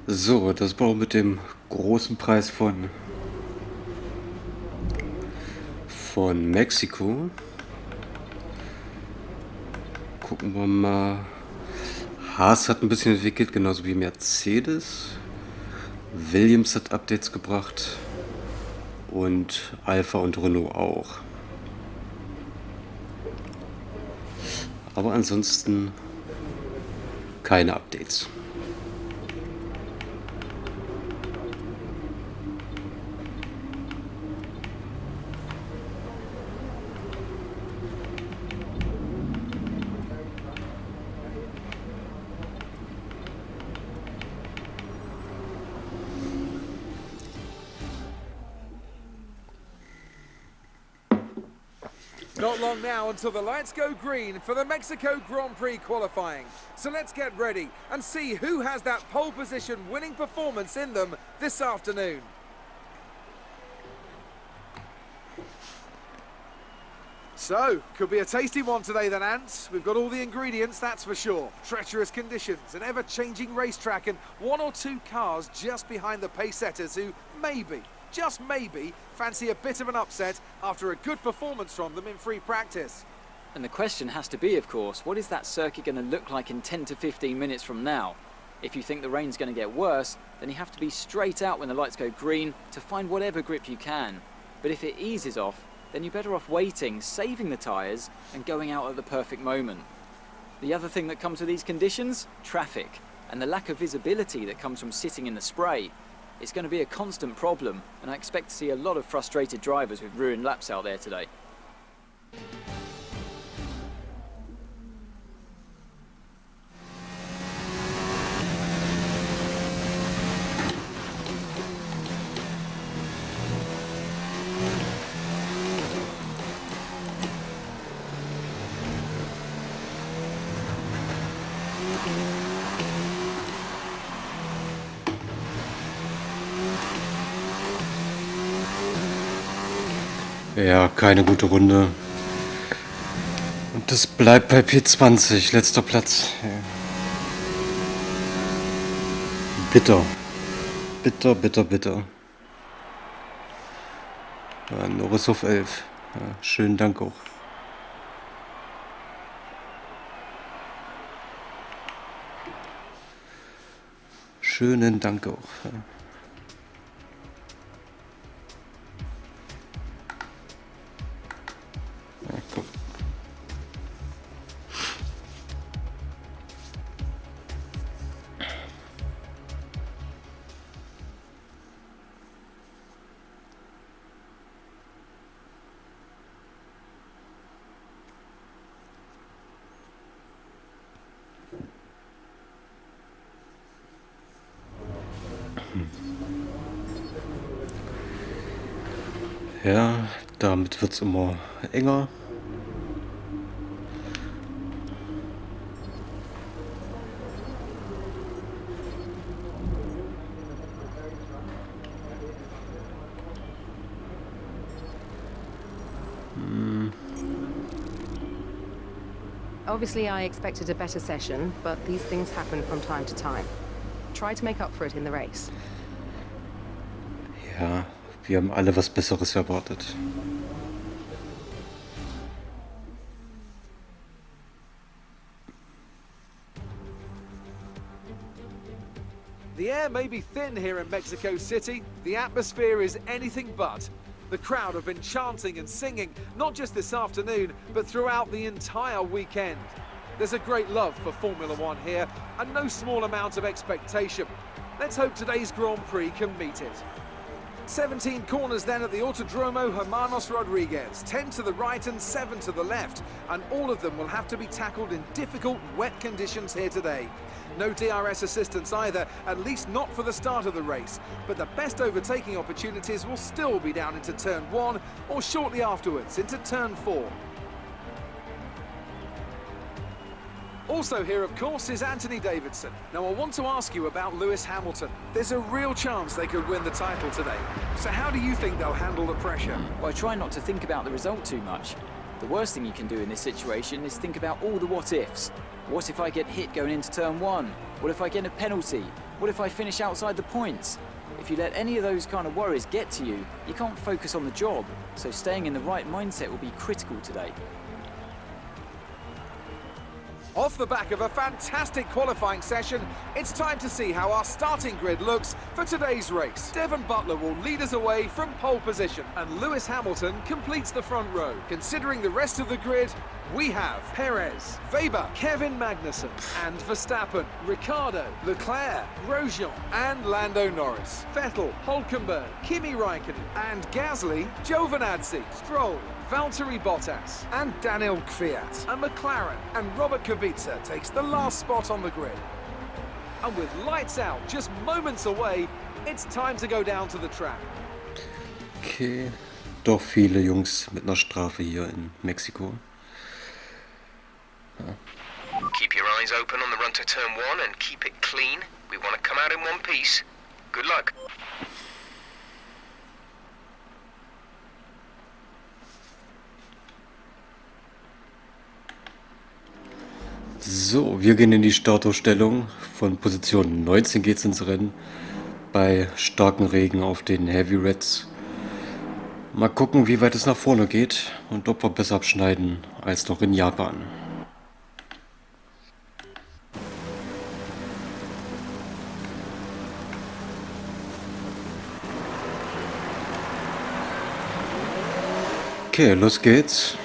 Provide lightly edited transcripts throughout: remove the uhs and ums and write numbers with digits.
So, das war mit dem großen Preis von Mexiko. Gucken wir mal. Haas hat ein bisschen entwickelt, genauso wie Mercedes. Williams hat Updates gebracht. Und Alpha und Renault auch. Aber ansonsten keine Updates. Not long now until the lights go green for the Mexico Grand Prix qualifying. So let's get ready and see who has that pole position winning performance in them this afternoon. So, could be a tasty one today then, Ants. We've got all the ingredients, that's for sure. Treacherous conditions, an ever-changing racetrack, and one or two cars just behind the pace setters who maybe, just maybe, fancy a bit of an upset after a good performance from them in free practice. And the question has to be, of course, what is that circuit going to look like in 10 to 15 minutes from now? If you think the rain's going to get worse, then you have to be straight out when the lights go green to find whatever grip you can. But if it eases off, then you're better off waiting, saving the tyres, and going out at the perfect moment. The other thing that comes with these conditions? Traffic, and the lack of visibility that comes from sitting in the spray. It's going to be a constant problem, and I expect to see a lot of frustrated drivers with ruined laps out there today. Ja, keine gute Runde. Und das bleibt bei P20, letzter Platz. Ja. Bitter. Bitter, bitter, bitter. Ja, Norris auf 11. Ja, schönen Dank auch. Schönen Dank auch. Ja. Ja, guck. Ja, damit wird es immer enger. Obviously, I expected a better session, but these things happen from time to time. Try to make up for it in the race. Ja, wir haben alle was Besseres erwartet. The air may be thin here in Mexico City. The atmosphere is anything but. The crowd have been chanting and singing, not just this afternoon, but throughout the entire weekend. There's a great love for Formula One here, and no small amount of expectation. Let's hope today's Grand Prix can meet it. 17 corners then at the Autodromo Hermanos Rodriguez, 10 to the right and 7 to the left, and all of them will have to be tackled in difficult, wet conditions here today. No DRS assistance either, at least not for the start of the race, but the best overtaking opportunities will still be down into turn 1 or shortly afterwards into turn 4. Also here, of course, is Anthony Davidson. Now, I want to ask you about Lewis Hamilton. There's a real chance they could win the title today. So how do you think they'll handle the pressure? Well, I try not to think about the result too much. The worst thing you can do in this situation is think about all the what-ifs. What if I get hit going into turn 1? What if I get a penalty? What if I finish outside the points? If you let any of those kind of worries get to you, you can't focus on the job. So staying in the right mindset will be critical today. Off the back of a fantastic qualifying session, it's time to see how our starting grid looks for today's race. Devon Butler will lead us away from pole position, and Lewis Hamilton completes the front row. Considering the rest of the grid, we have Perez, Weber, Kevin Magnussen, and Verstappen, Ricciardo, Leclerc, Grosjean, and Lando Norris, Vettel, Hülkenberg, Kimi Räikkönen, and Gasly, Giovinazzi, Stroll, Valtteri Bottas, and Daniel Kvyat, and McLaren, and Robert Kubica takes the last spot on the grid. And with lights out just moments away, it's time to go down to the track. Okay, doch viele Jungs mit einer Strafe hier in Mexiko. Keep your eyes open on the run to turn 1 and keep it clean. We want to come out in one piece. Good luck. So, wir gehen in die Startaufstellung. Von Position 19 geht's ins Rennen. Bei starkem Regen auf den Heavy Reds. Mal gucken, wie weit es nach vorne geht und ob wir besser abschneiden als noch in Japan. Okay, los geht's.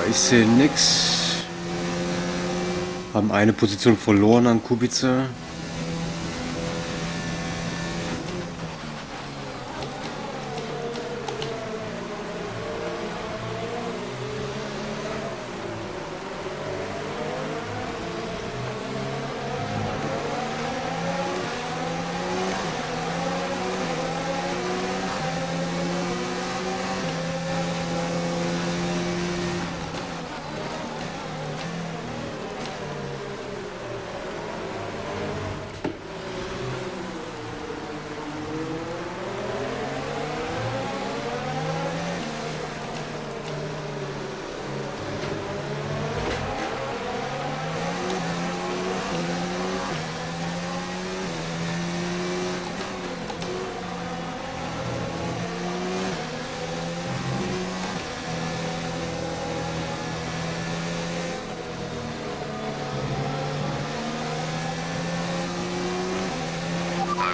Ich sehe nix. Haben eine Position verloren an Kubica.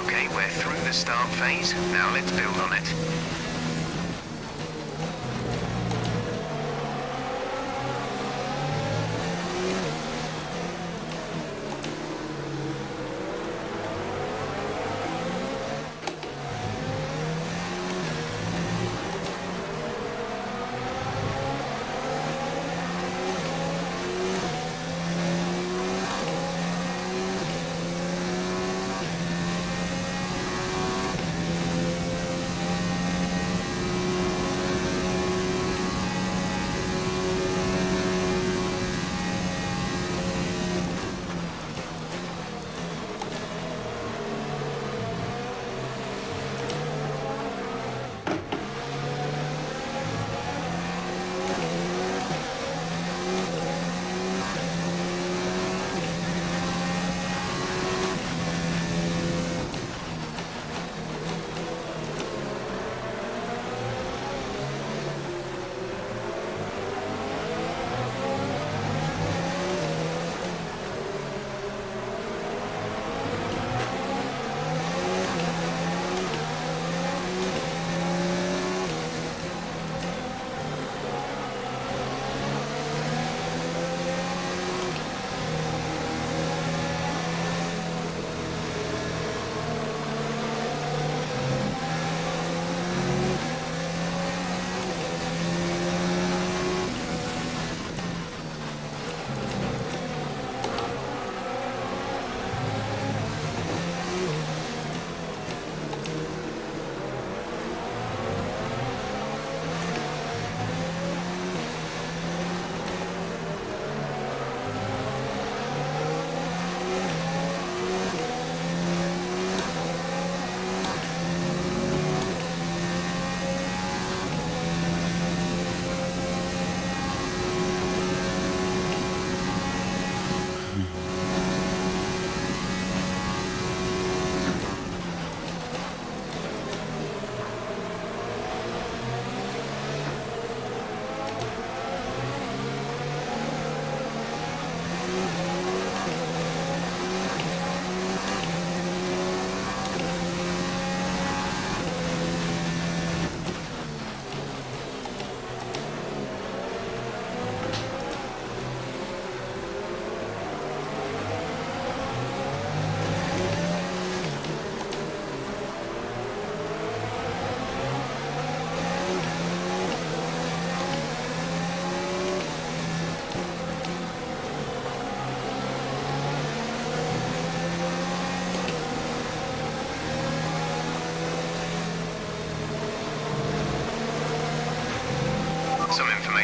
Okay, we're through the start phase. Now let's build on it.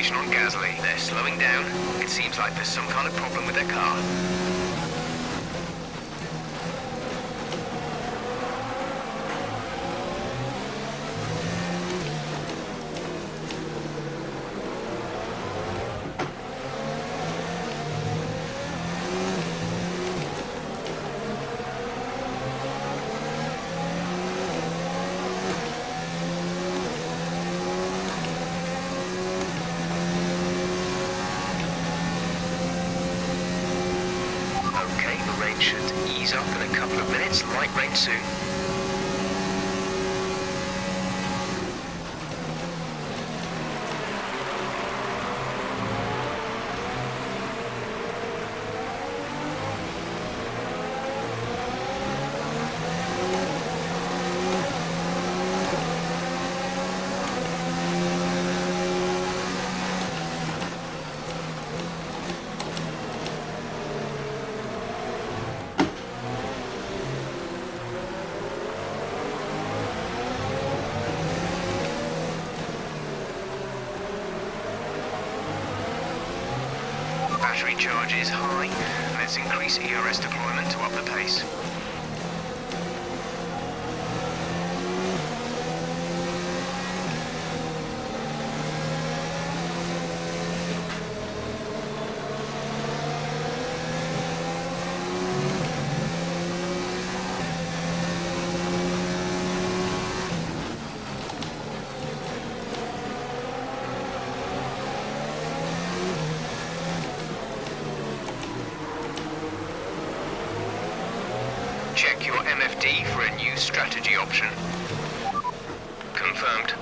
information on Gasly. They're slowing down. It seems like there's some kind of problem with their car. Should ease up in a couple of minutes, light rain soon. Battery charge is high. Let's increase ERS deployment to up the pace. Check your MFD for a new strategy option. Confirmed.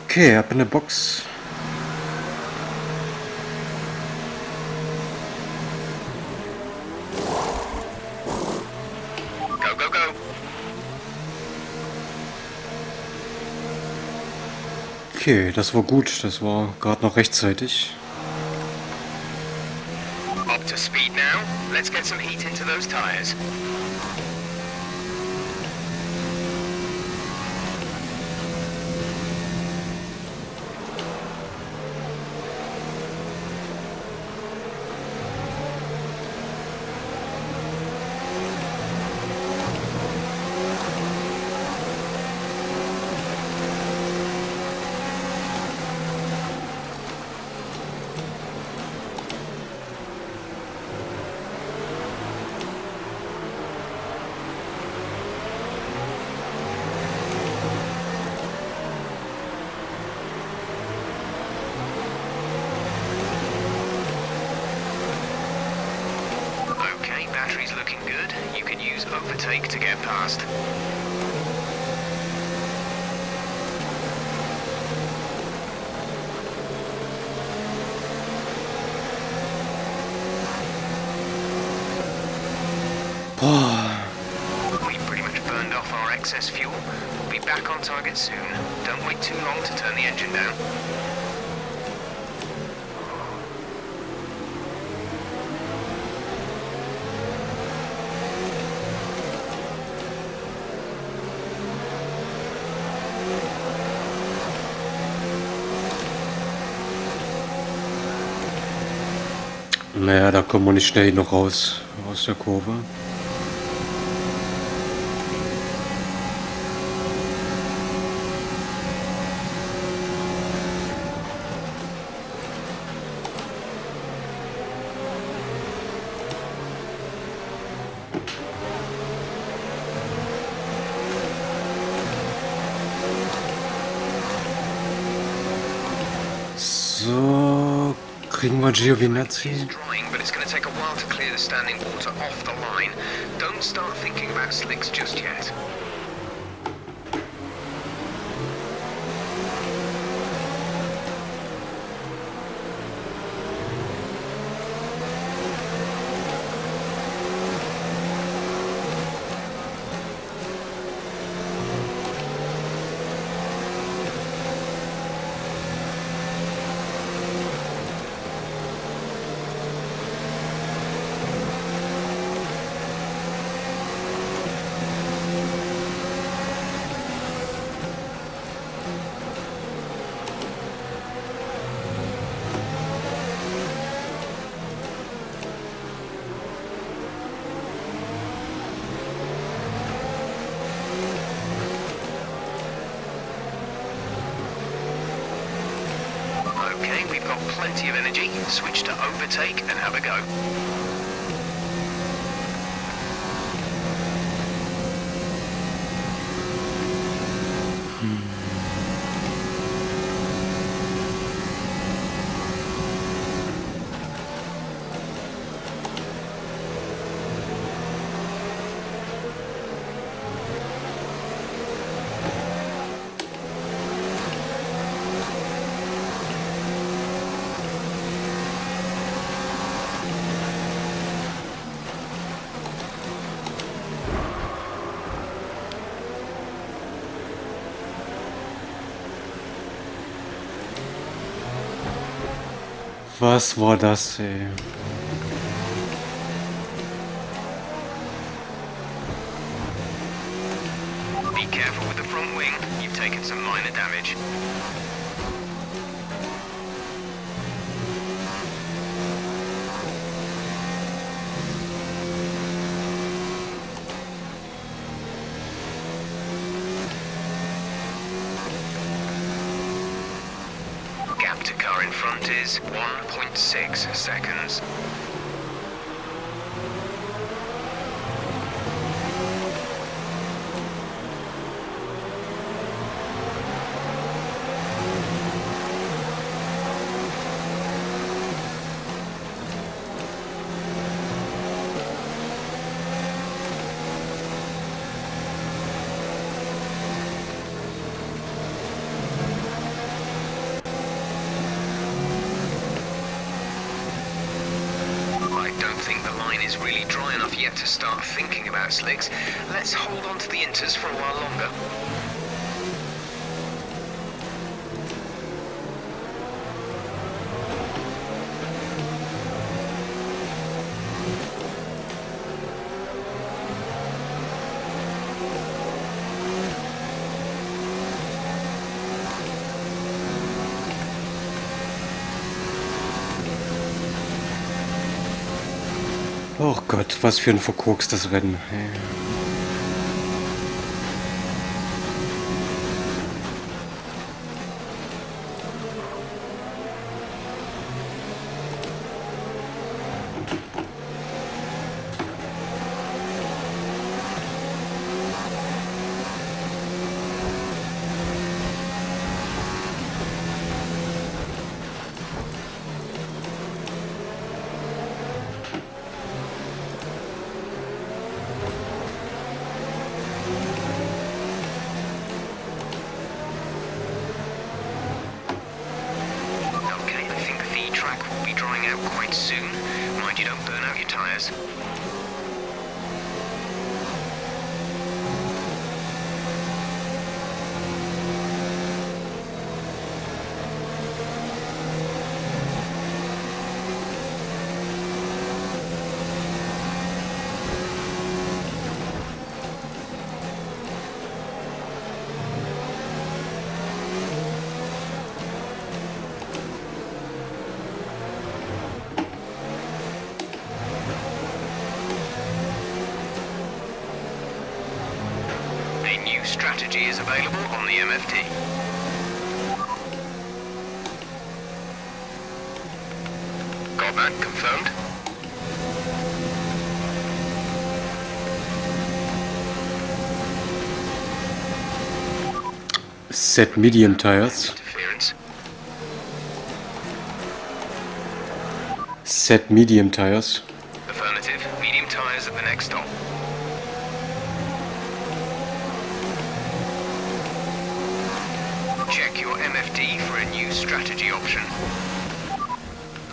Okay, ab in der Box. Go, go, go. Okay, das war gut. Das war gerade noch rechtzeitig. Up to speed now. Let's get some heat into those tires. Battery's looking good. You can use overtake to get past. We pretty much burned off our excess fuel. We'll be back on target soon. Don't wait too long to turn the engine down. Naja, da kommen wir nicht schnell noch raus aus der Kurve. So, kriegen wir Giovinazzi. Drying, but it's going to take a while to clear the standing water off the line. Don't start thinking about slicks just yet. got plenty of energy, switch to overtake and have a go. Was war das, ey? Be careful with the front wing, you've taken some minor damage. Gap to car in front is 1.6 seconds. Is really dry enough yet to start thinking about slicks. Let's hold on to the inters for a while longer. Oh Gott, was für ein verkorkstes Rennen. Ey. Quite soon. Mind you don't burn out your tyres. Strategy is available on the MFD. Got that confirmed. Set medium tires. Interference. Set medium tires. Affirmative. Medium tires at the next stop. Check your MFD for a new strategy option.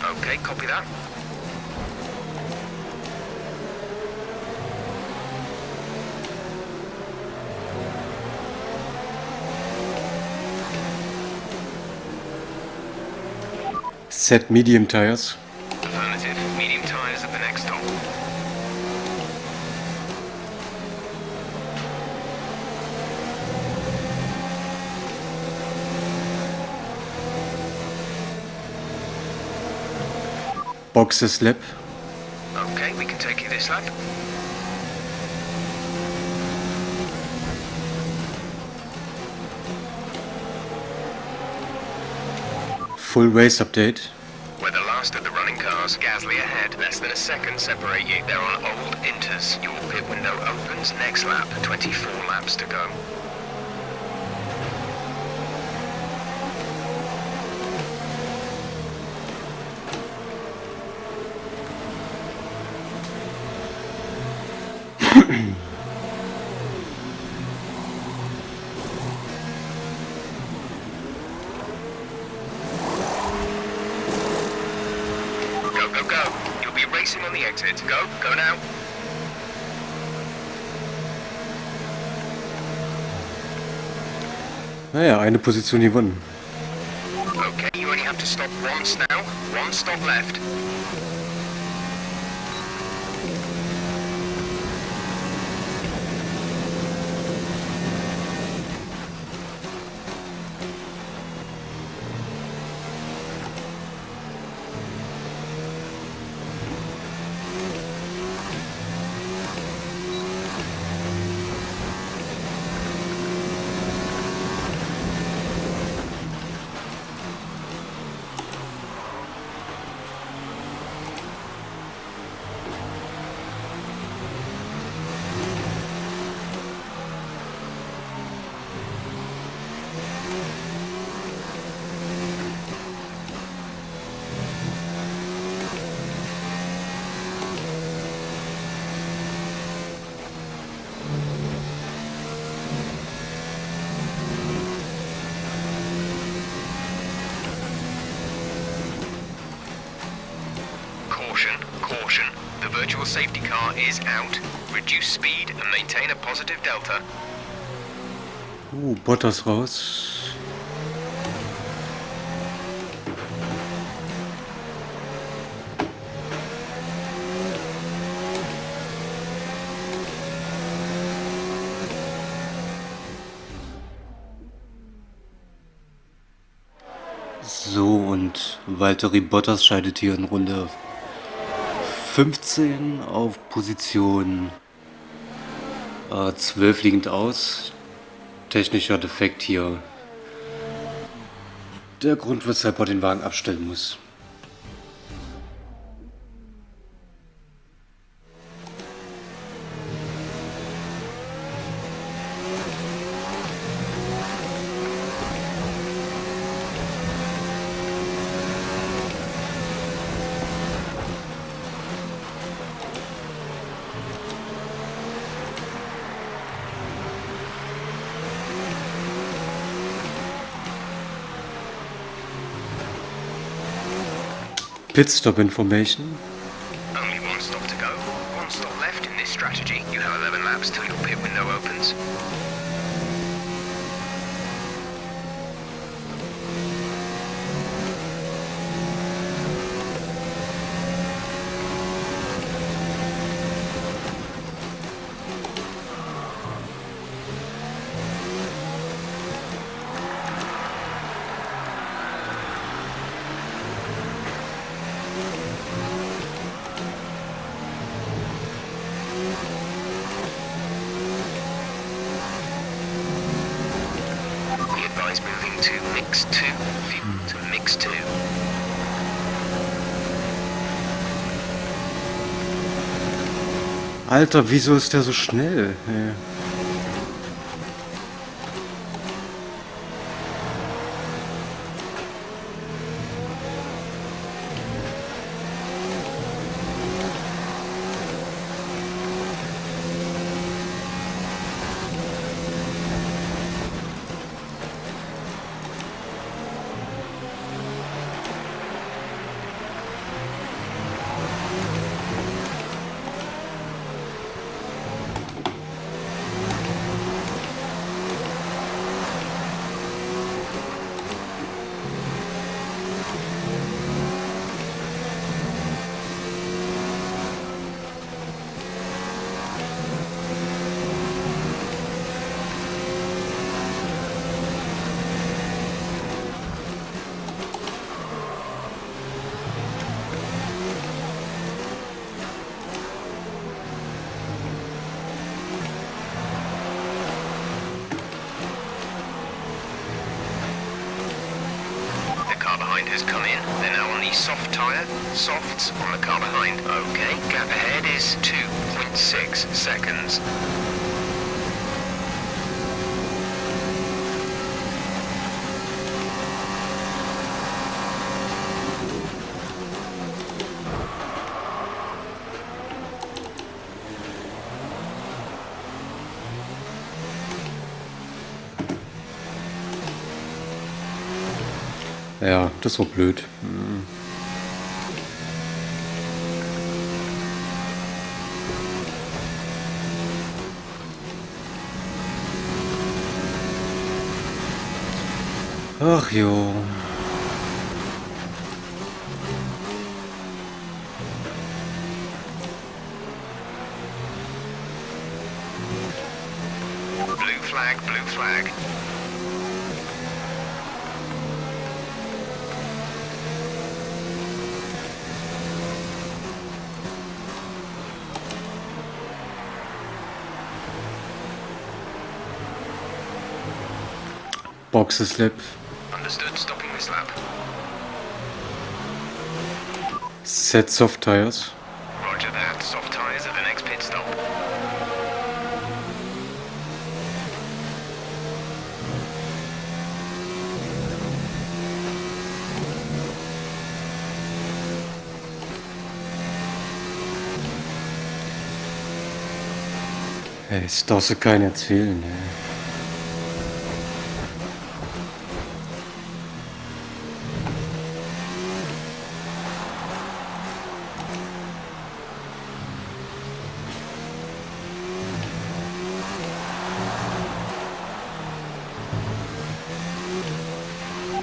Okay, copy that. Set medium tires. Affirmative. Medium tires at the next stop. Boxes lap. Okay, we can take you this lap. Full race update. fast at the running cars. Gasly ahead. Less than a second separate you. They're on old inters. Your pit window opens next lap. 24 laps to go. Go. You'll be racing on the exit. Go now. Naja, eine Position gewonnen. Okay, you only have to stop once now. One stop left. Caution. The virtual safety car is out. Reduce speed and maintain a positive delta. Bottas raus. So, und Valtteri Bottas scheidet hier in Runde 15 auf Position 12 liegend aus. Technischer Defekt hier. Der Grund, weshalb er den Wagen abstellen muss. Pit stop information. Only one stop to go. One stop left in this strategy. You have 11 laps till your pit window opens. Moving to mix 2, to mix 2. Alter, wieso ist der so schnell? Ja. has come in. They're now on the soft tyre. Softs on the car behind. Okay, gap ahead is 2.6 seconds. Ja, das war blöd. Ach jo. Blue flag, blue flag. Boxer slip. Understood, stopping this lap. Set soft tires. Roger that, soft tyres at the next pit stop. Ey, das darfst du keinen erzählen, ey.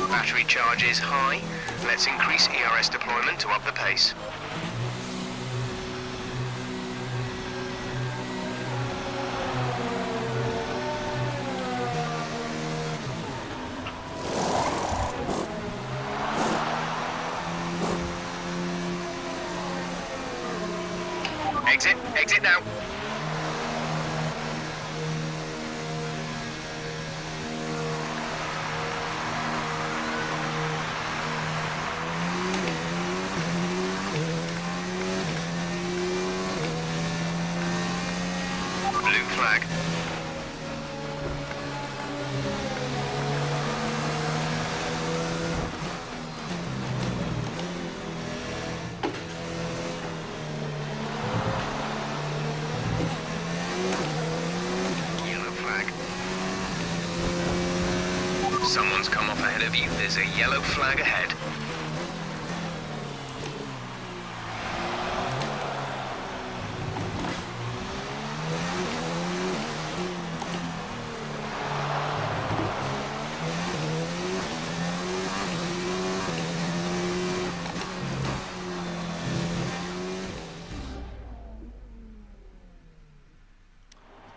Battery charge is high. Let's increase ERS deployment to up the pace. Exit, exit now. Blue flag. Yellow flag. Someone's come off ahead of you. There's a yellow flag ahead.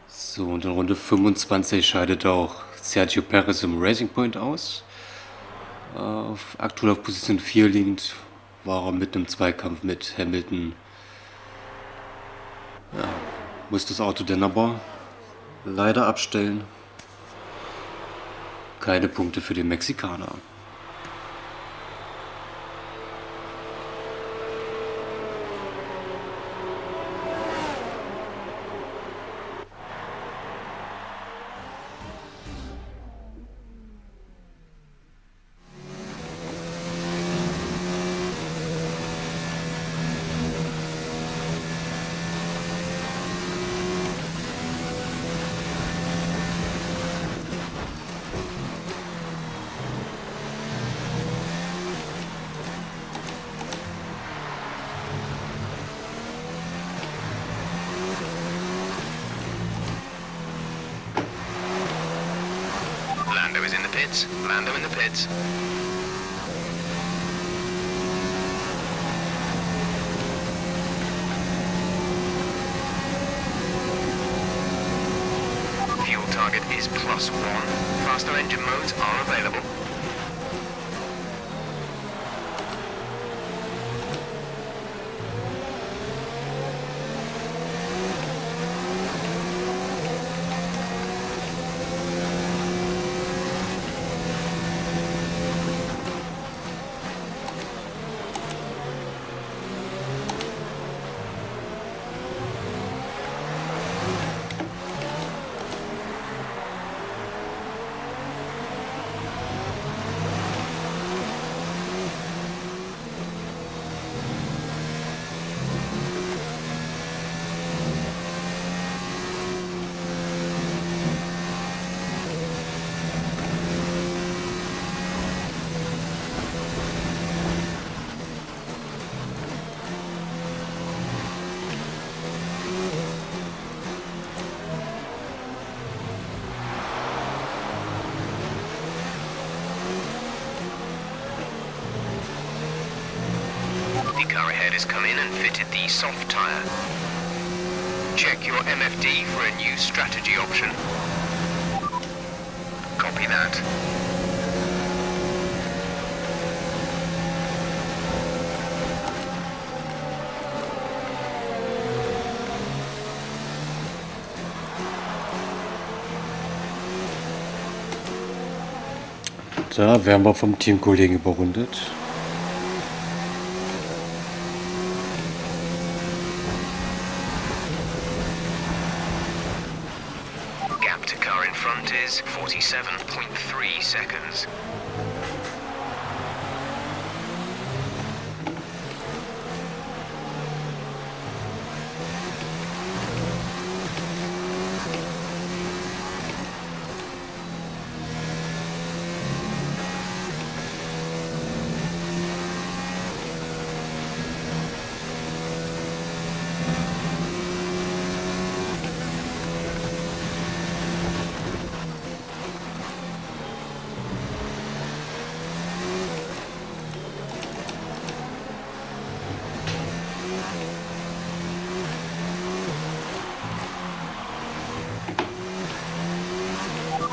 So, und in Runde 25 scheidet auch Sergio Perez im Racing Point aus. Aktuell auf Position 4 liegend war er mit einem Zweikampf mit Hamilton. Ja, muss das Auto dann aber leider abstellen. Keine Punkte für den Mexikaner. Lando is in the pits. Lando in the pits. Fuel target is +1. Faster engine modes are available. MFD soft tyre. Check your MFD for a new strategy option. Copy that. Da werden wir vom Teamkollegen überrundet. Gap to car in front is 47.3 seconds.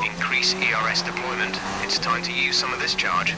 Increase ERS deployment. It's time to use some of this charge.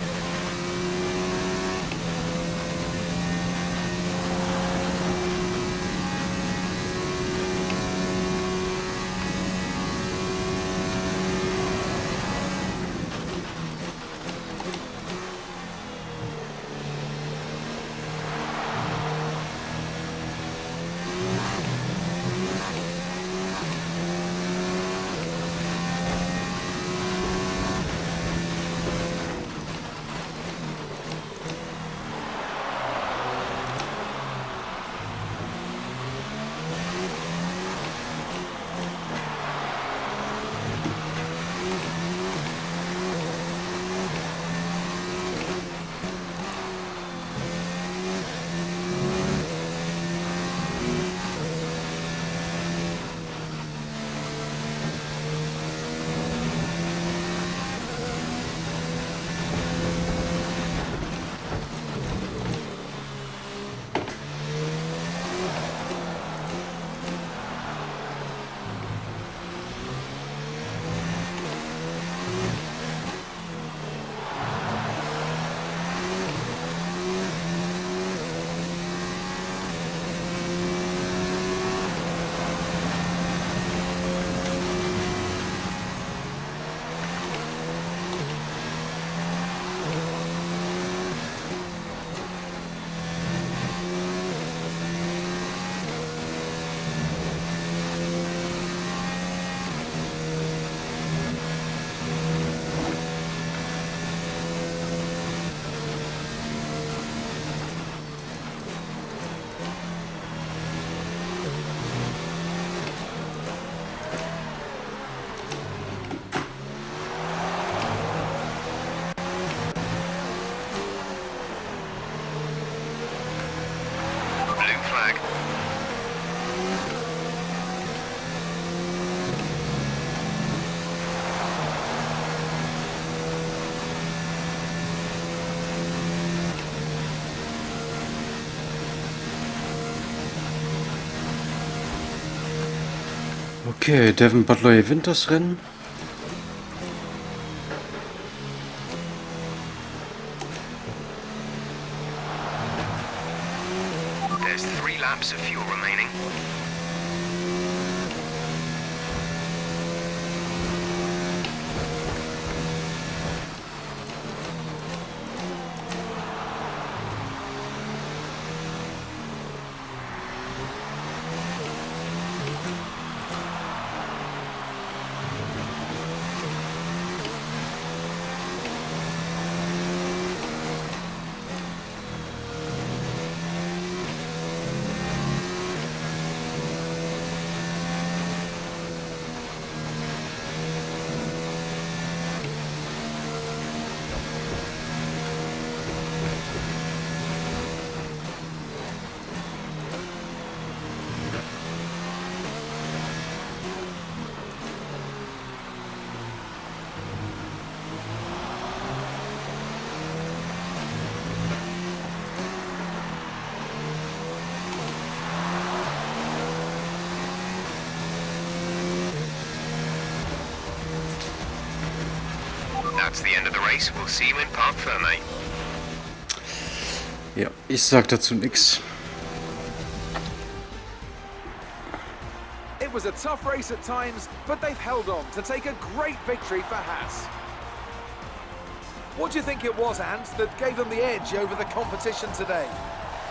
Okay, Devin Butler gewinnt das Rennen. There's 3 laps of fuel remaining. That's the end of the race. We'll see you in Parc Fermé. Ja, ich sag dazu nix. It was a tough race at times, but they've held on to take a great victory for Haas. What do you think it was, Ant, that gave them the edge over the competition today?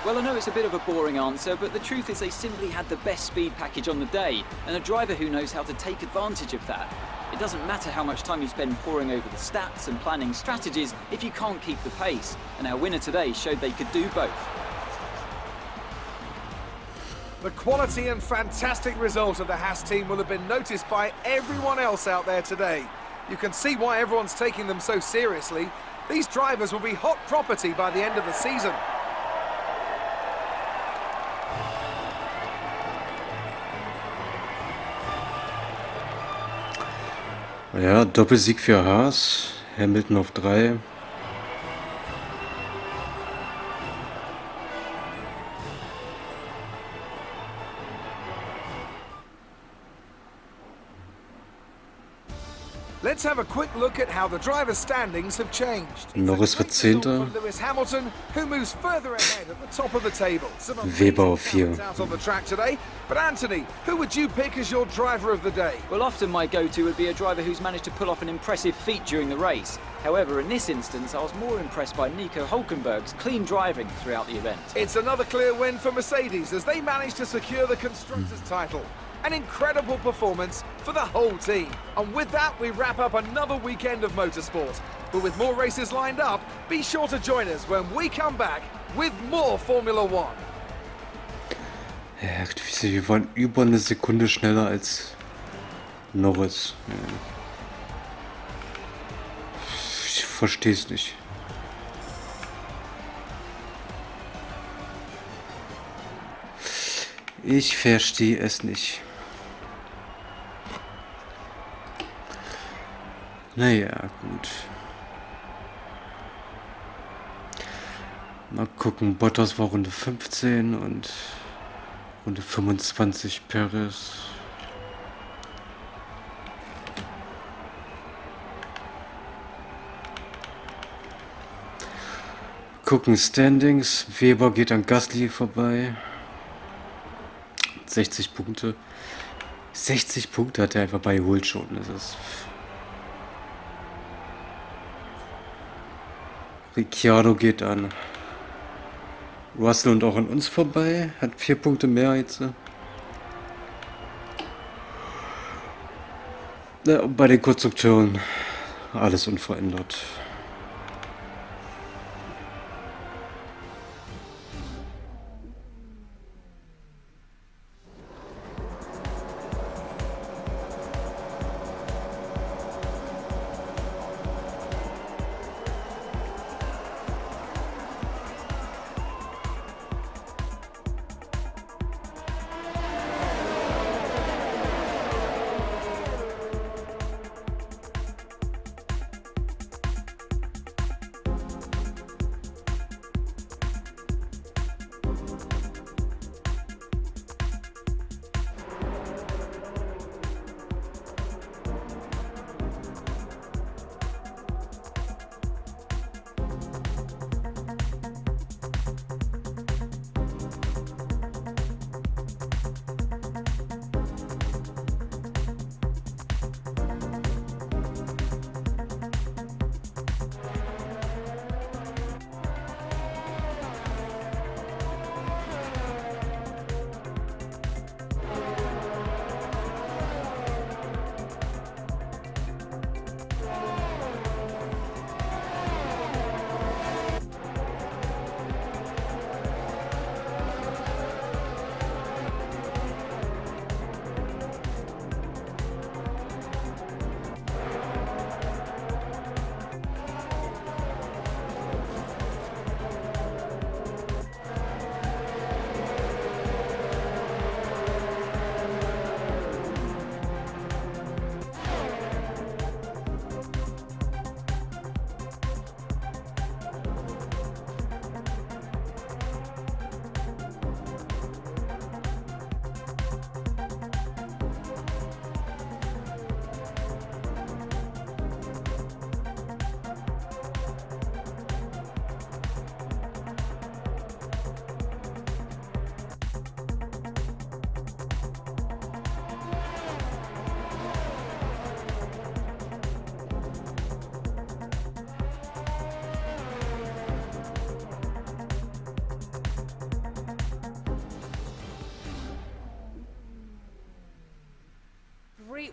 Well, I know it's a bit of a boring answer, but the truth is they simply had the best speed package on the day, and a driver who knows how to take advantage of that. It doesn't matter how much time you spend poring over the stats and planning strategies if you can't keep the pace, and our winner today showed they could do both. The quality and fantastic result of the Haas team will have been noticed by everyone else out there today. You can see why everyone's taking them so seriously. These drivers will be hot property by the end of the season. Ja, Doppelsieg für Haas, Hamilton auf 3. Let's have a quick look at how the drivers' standings have changed. Norris wird Zehnter. Lewis Hamilton, who moves further ahead at the top of the table. Weber auf 4. Out on the track today. But Anthony, who would you pick as your driver of the day? Well, often my go-to would be a driver who's managed to pull off an impressive feat during the race. However, in this instance, I was more impressed by Nico Hülkenberg's clean driving throughout the event. It's another clear win for Mercedes as they managed to secure the Constructors' title. An incredible performance for the whole team. And with that, we wrap up another weekend of motorsport. But with more races lined up, be sure to join us when we come back with more Formula One. Ja, wir waren über eine Sekunde schneller als Norris. Ja. Ich verstehe es nicht. Ich verstehe es nicht. Naja, gut. Mal gucken, Bottas war Runde 15 und Runde 25 Perez. Gucken Standings. Weber geht an Gasly vorbei. 60 Punkte. 60 Punkte hat er einfach beigeholt schon. Das ist... Ricciardo geht an Russell und auch an uns vorbei. Hat 4 Punkte mehr jetzt. Ja, und bei den Konstrukteuren alles unverändert.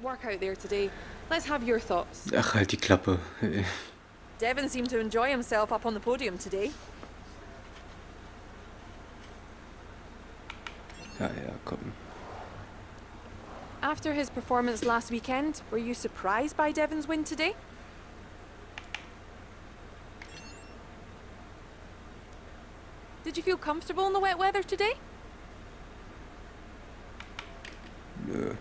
work out there today. Let's have your thoughts. Ach, halt die Klappe. Devon seemed to enjoy himself up on the podium today. Ja, ja, komm. After his performance last weekend, were you surprised by Devon's win today? Did you feel comfortable in the wet weather today? Nö.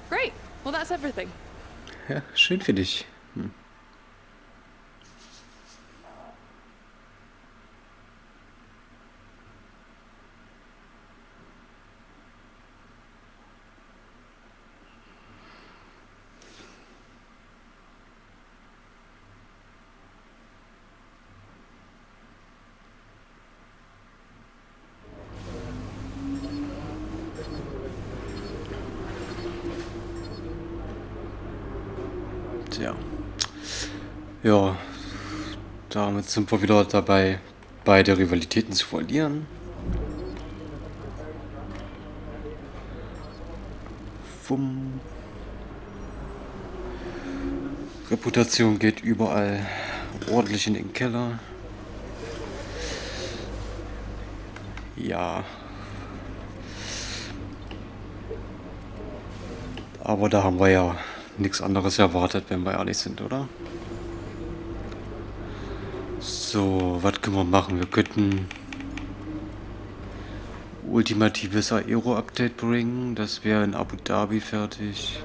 Great. Well, that's everything. Ja, schön für dich. Tja. Ja, damit sind wir wieder dabei, beide Rivalitäten zu verlieren. Wumm. Reputation geht überall ordentlich in den Keller. Ja. Aber da haben wir ja nichts anderes erwartet, wenn wir ehrlich sind, oder? So, was können wir machen? Wir könnten ultimatives Aero-Update bringen. Das wäre in Abu Dhabi fertig.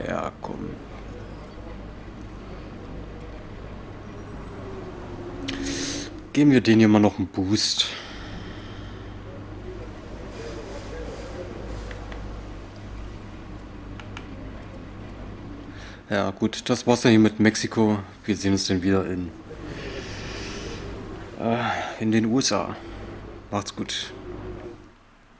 Ja, komm. Geben wir denen hier mal noch einen Boost. Ja, gut, das war's dann hier mit Mexiko. Wir sehen uns dann wieder in den USA. Macht's gut.